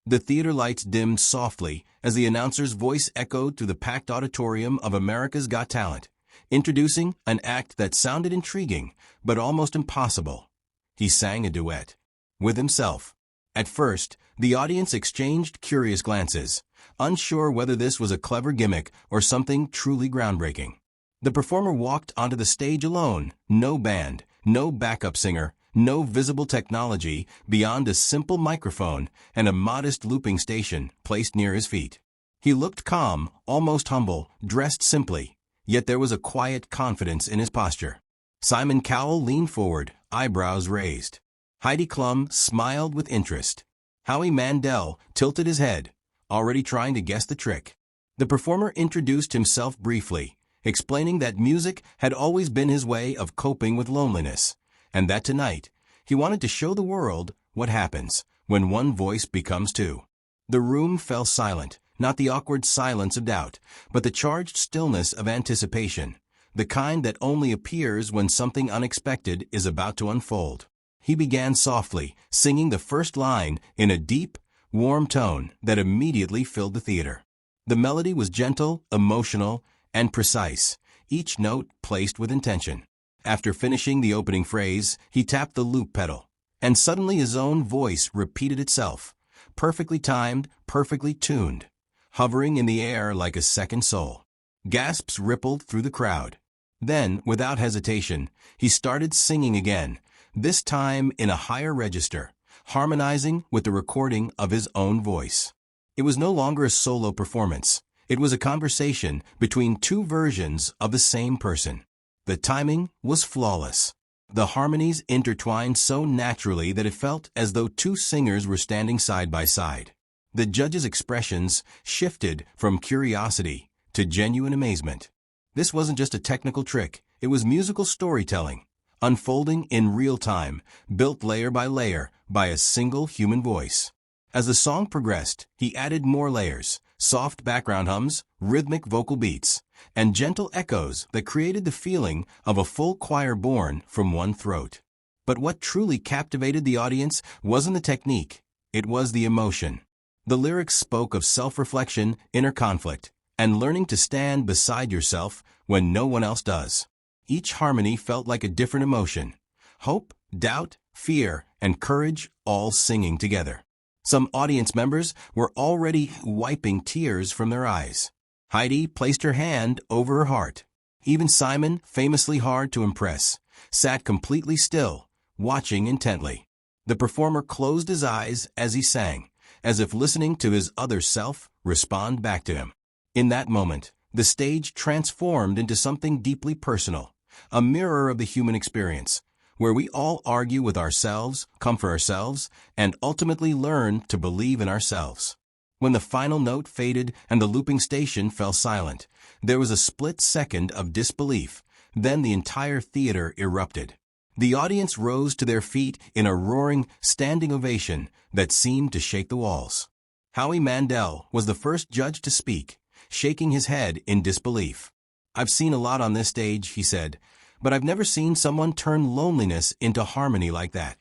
The theater lights dimmed softly as the announcer's voice echoed through the packed auditorium of America's Got Talent, introducing an act that sounded intriguing but almost impossible. He sang a duet with himself. At first, the audience exchanged curious glances, unsure whether this was a clever gimmick or something truly groundbreaking. The performer walked onto the stage alone, no band, no backup singer, no visible technology beyond a simple microphone and a modest looping station placed near his feet. He looked calm, almost humble, dressed simply, yet there was a quiet confidence in his posture. Simon Cowell leaned forward, eyebrows raised. Heidi Klum smiled with interest. Howie Mandel tilted his head, already trying to guess the trick. The performer introduced himself briefly, explaining that music had always been his way of coping with loneliness, and that tonight, he wanted to show the world what happens when one voice becomes two. The room fell silent, not the awkward silence of doubt, but the charged stillness of anticipation, the kind that only appears when something unexpected is about to unfold. He began softly, singing the first line in a deep, warm tone that immediately filled the theater. The melody was gentle, emotional, and precise, each note placed with intention. After finishing the opening phrase, he tapped the loop pedal, and suddenly his own voice repeated itself, perfectly timed, perfectly tuned, hovering in the air like a second soul. Gasps rippled through the crowd. Then, without hesitation, he started singing again, this time in a higher register, harmonizing with the recording of his own voice. It was no longer a solo performance. It was a conversation between two versions of the same person. The timing was flawless. The harmonies intertwined so naturally that it felt as though two singers were standing side by side. The judges' expressions shifted from curiosity to genuine amazement. This wasn't just a technical trick, it was musical storytelling, unfolding in real time, built layer by layer by a single human voice. As the song progressed, he added more layers, soft background hums, rhythmic vocal beats, and gentle echoes that created the feeling of a full choir born from one throat. But what truly captivated the audience wasn't the technique, it was the emotion. The lyrics spoke of self-reflection, inner conflict, and learning to stand beside yourself when no one else does. Each harmony felt like a different emotion. Hope, doubt, fear, and courage all singing together. Some audience members were already wiping tears from their eyes. Heidi placed her hand over her heart. Even Simon, famously hard to impress, sat completely still, watching intently. The performer closed his eyes as he sang, as if listening to his other self respond back to him. In that moment, the stage transformed into something deeply personal, a mirror of the human experience, where we all argue with ourselves, comfort ourselves, and ultimately learn to believe in ourselves. When the final note faded and the looping station fell silent, there was a split second of disbelief, then the entire theater erupted. The audience rose to their feet in a roaring, standing ovation that seemed to shake the walls. Howie Mandel was the first judge to speak, shaking his head in disbelief. "I've seen a lot on this stage," he said, "but I've never seen someone turn loneliness into harmony like that."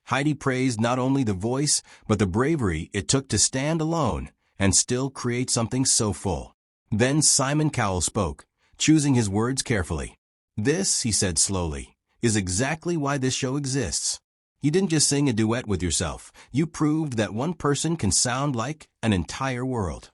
Heidi praised not only the voice, but the bravery it took to stand alone and still create something so full. Then Simon Cowell spoke, choosing his words carefully. "This," he said slowly, "is exactly why this show exists. You didn't just sing a duet with yourself, you proved that one person can sound like an entire world."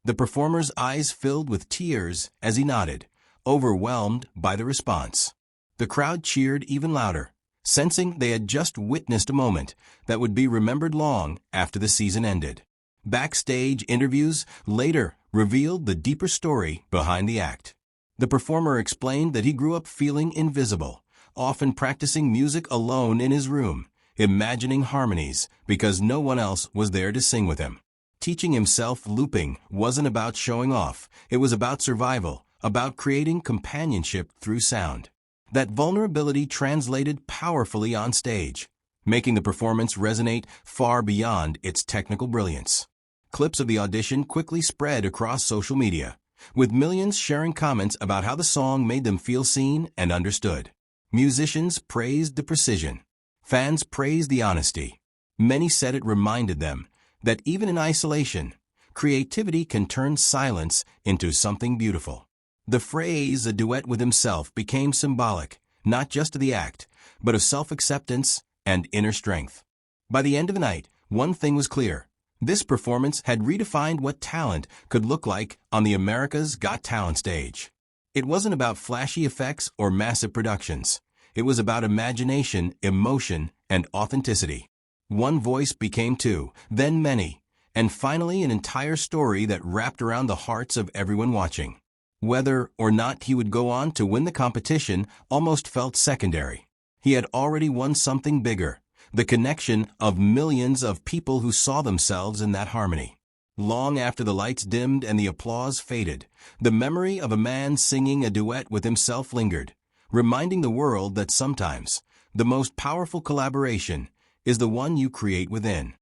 The performer's eyes filled with tears as he nodded, overwhelmed by the response. The crowd cheered even louder, sensing they had just witnessed a moment that would be remembered long after the season ended. Backstage interviews later revealed the deeper story behind the act. The performer explained that he grew up feeling invisible, often practicing music alone in his room, imagining harmonies because no one else was there to sing with him. Teaching himself looping wasn't about showing off, it was about survival, about creating companionship through sound. That vulnerability translated powerfully on stage, making the performance resonate far beyond its technical brilliance. Clips of the audition quickly spread across social media, with millions sharing comments about how the song made them feel seen and understood. Musicians praised the precision. Fans praised the honesty. Many said it reminded them that even in isolation, creativity can turn silence into something beautiful. The phrase "a duet with himself" became symbolic, not just of the act, but of self-acceptance and inner strength. By the end of the night, one thing was clear. This performance had redefined what talent could look like on the America's Got Talent stage. It wasn't about flashy effects or massive productions. It was about imagination, emotion, and authenticity. One voice became two, then many, and finally an entire story that wrapped around the hearts of everyone watching. Whether or not he would go on to win the competition almost felt secondary. He had already won something bigger, the connection of millions of people who saw themselves in that harmony. Long after the lights dimmed and the applause faded, the memory of a man singing a duet with himself lingered, reminding the world that sometimes the most powerful collaboration is the one you create within.